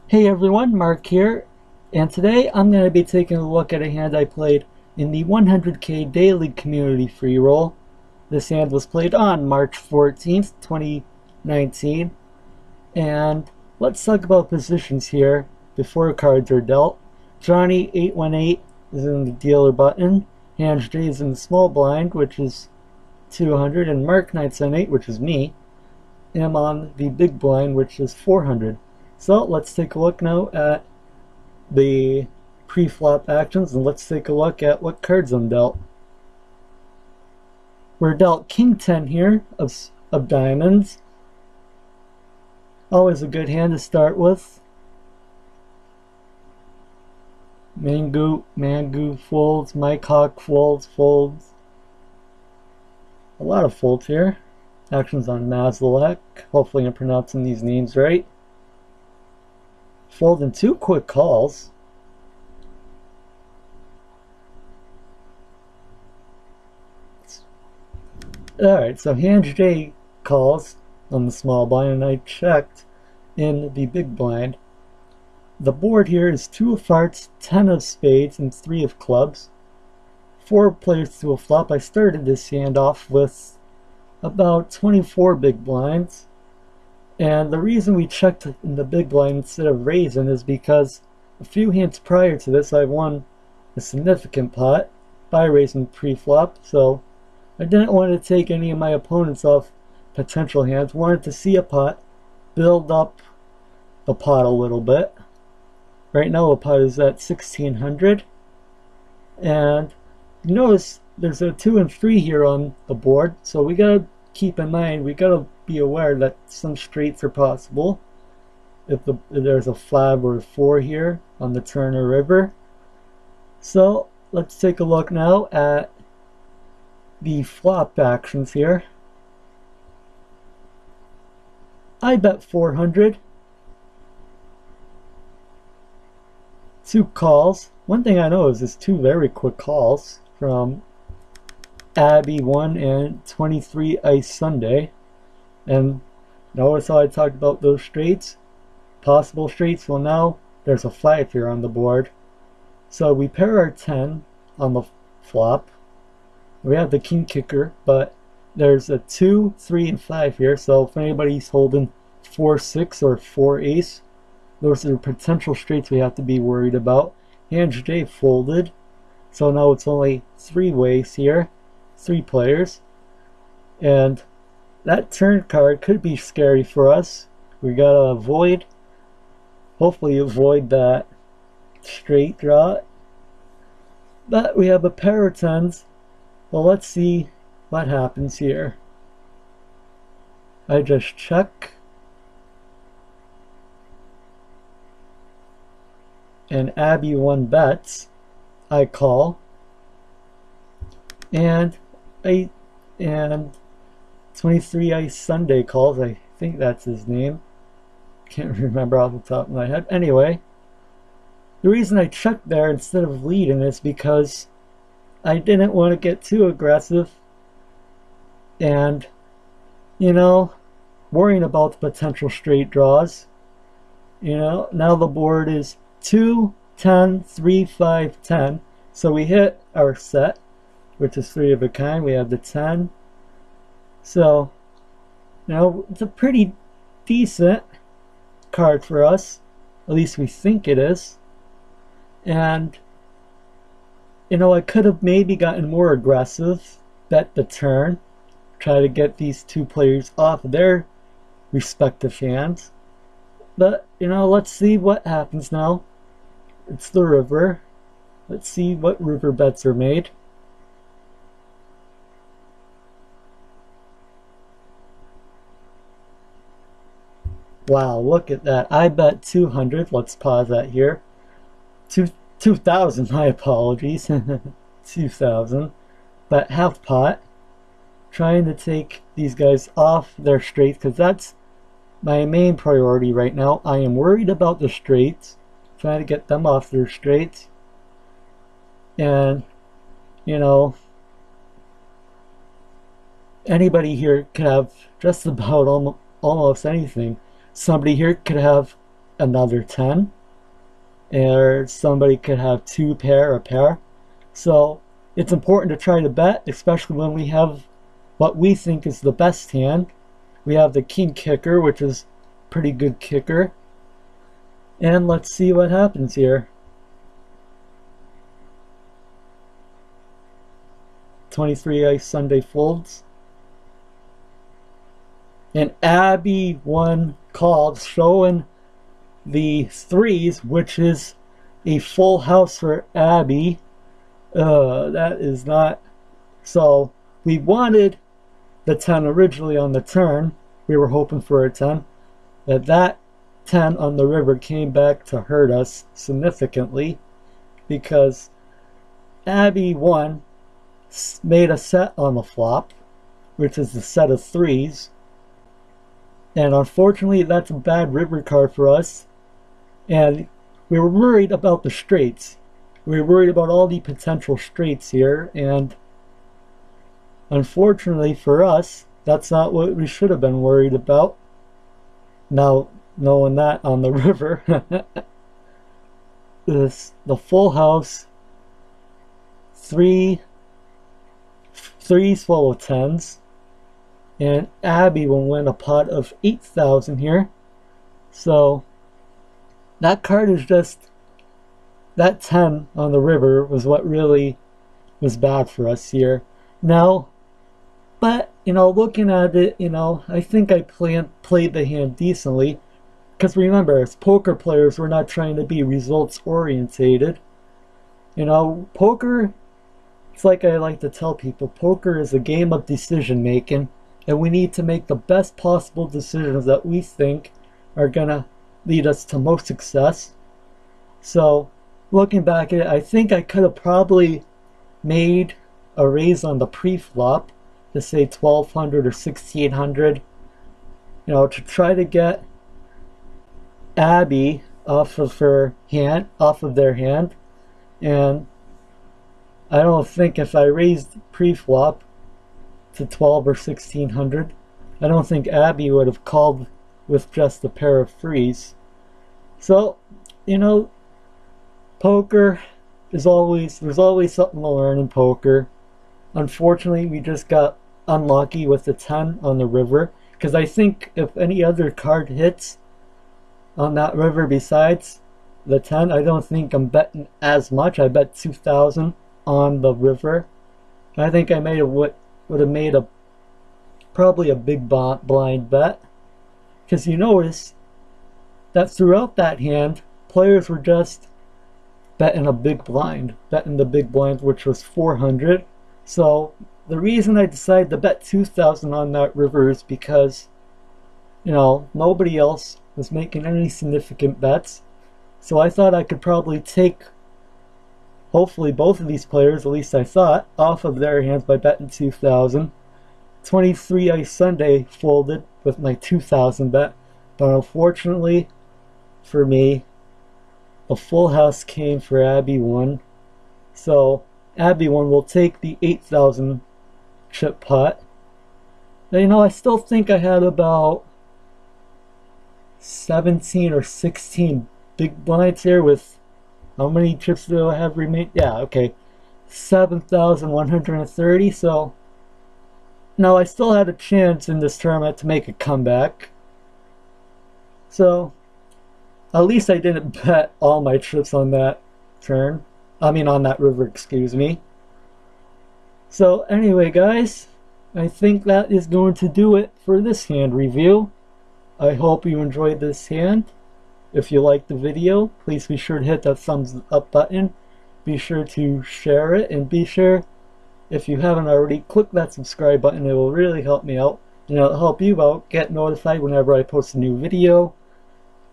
Hey everyone, Mark here, and today I'm going to be taking a look at a hand I played in the 100k daily community free roll. This hand was played on March 14th, 2019, and let's talk about positions here before cards are dealt. Johnny818 is in the dealer button, Hand J is in the small blind, which is 200, and Marc978, which is me, am on the big blind, which is 400. So let's take a look now at the pre-flop actions, and let's take a look at what cards I'm dealt. We're dealt King 10 here of diamonds. Always a good hand to start with. Mangu folds, Mike Hawk folds. A lot of folds here. Actions on Mazalek. Hopefully I'm pronouncing these names right. Folding two quick calls. Alright, so hand J calls on the small blind, and I checked in the big blind. The board here is 2 of hearts, 10 of spades, and 3 of clubs. 4 players to a flop. I started this hand off with about 24 big blinds. And the reason we checked in the big blind instead of raising is because a few hands prior to this I won a significant pot by raising pre-flop, so I didn't want to take any of my opponents off potential hands. Wanted to see a pot, build up the pot a little bit. Right now the pot is at 1600, and you notice there's a 2 and 3 here on the board, so we gotta keep in mind, we gotta be aware that some straights are possible if there's a flag or a 4 here on the turn or river. So let's take a look now at the flop actions here. I bet 400. 2 calls. One thing I know is there's 2 very quick calls from Abby1 and 23 Ice Sunday. And notice how I talked about those straights, possible straights. Well, now there's a 5 here on the board, so we pair our 10 on the flop. We have the king kicker, but there's a 2, 3, and 5 here, so if anybody's holding 4, 6, or 4 ace, those are potential straights we have to be worried about. Hand J folded, so now it's only 3 ways here, 3 players, and that turn card could be scary for us. We gotta hopefully avoid that straight draw. But we have a pair of 10s. Well, let's see what happens here. I just check. And Abby1 bets. I call. And 23 Ice Sunday calls. I think that's his name. Can't remember off the top of my head. Anyway, the reason I checked there instead of leading is because I didn't want to get too aggressive and, worrying about the potential straight draws. Now the board is 2, 10, 3, 5, 10. So we hit our set, which is 3 of a kind. We have the 10. So, it's a pretty decent card for us. At least we think it is. And, I could have maybe gotten more aggressive, bet the turn, try to get these 2 players off their respective hands. But, let's see what happens now. It's the river. Let's see what river bets are made. Wow, look at that. I bet 200. Let's pause that here. 2,000, my apologies. 2,000. But half pot. Trying to take these guys off their straights, because that's my main priority right now. I am worried about the straights. Trying to get them off their straights. And, anybody here could have just about almost anything. Somebody here could have another 10, or somebody could have two pair, a pair. So it's important to try to bet, especially when we have what we think is the best hand. We have the king kicker, which is pretty good kicker. And let's see what happens here. 23 ice Sunday folds. And Abby won called, showing the threes, which is a full house for Abby. That is not... So we wanted the 10 originally on the turn. We were hoping for a 10. But that 10 on the river came back to hurt us significantly, because Abby won, made a set on the flop, which is the set of threes. And unfortunately, that's a bad river card for us. And we were worried about the straights. We were worried about all the potential straights here. And unfortunately for us, that's not what we should have been worried about. Now, knowing that on the river, the full house, threes full of 10s. And Abby will win a pot of 8,000 here. So that card is just, that 10 on the river was what really was bad for us here. Now, but, you know, looking at it, you know, I think I played the hand decently. Because remember, as poker players, we're not trying to be results orientated. You know, poker, it's like I like to tell people, poker is a game of decision making. And we need to make the best possible decisions that we think are going to lead us to most success. So, looking back at it, I think I could have probably made a raise on the pre-flop to say 1,200 or 1,600. You know, to try to get Abby off of their hand. And I don't think if I raised pre-flop to 12 or 1,600, I don't think Abby would have called with just a pair of threes. So, you know, poker is always, there's always something to learn in poker. Unfortunately, we just got unlucky with the 10 on the river, because I think if any other card hits on that river besides the 10, I don't think I'm betting as much. I bet 2,000 on the river. I think I made would have made probably a big blind bet, because you notice that throughout that hand, players were just betting the big blind, which was 400. So the reason I decided to bet 2,000 on that river is because, you know, nobody else was making any significant bets. So I thought I could probably take, hopefully both of these players, at least I thought, off of their hands by betting 2,000. 23 ice Sunday folded with my 2,000 bet, but unfortunately for me, a full house came for Abby 1. So Abby 1 will take the 8,000 chip pot. Now, you know, I still think I had about 17 or 16 big blinds here with, how many chips do I have remain? Yeah, okay. 7,130. So, now I still had a chance in this tournament to make a comeback. So, at least I didn't bet all my chips on that turn. I mean, on that river, excuse me. So, anyway, guys, I think that is going to do it for this hand review. I hope you enjoyed this hand. If you liked the video, please be sure to hit that thumbs up button. Be sure to share it, and be sure, if you haven't already, click that subscribe button. It will really help me out, and it'll help you out get notified whenever I post a new video.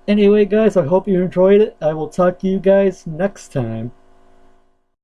Anyway, guys, I hope you enjoyed it. I will talk to you guys next time.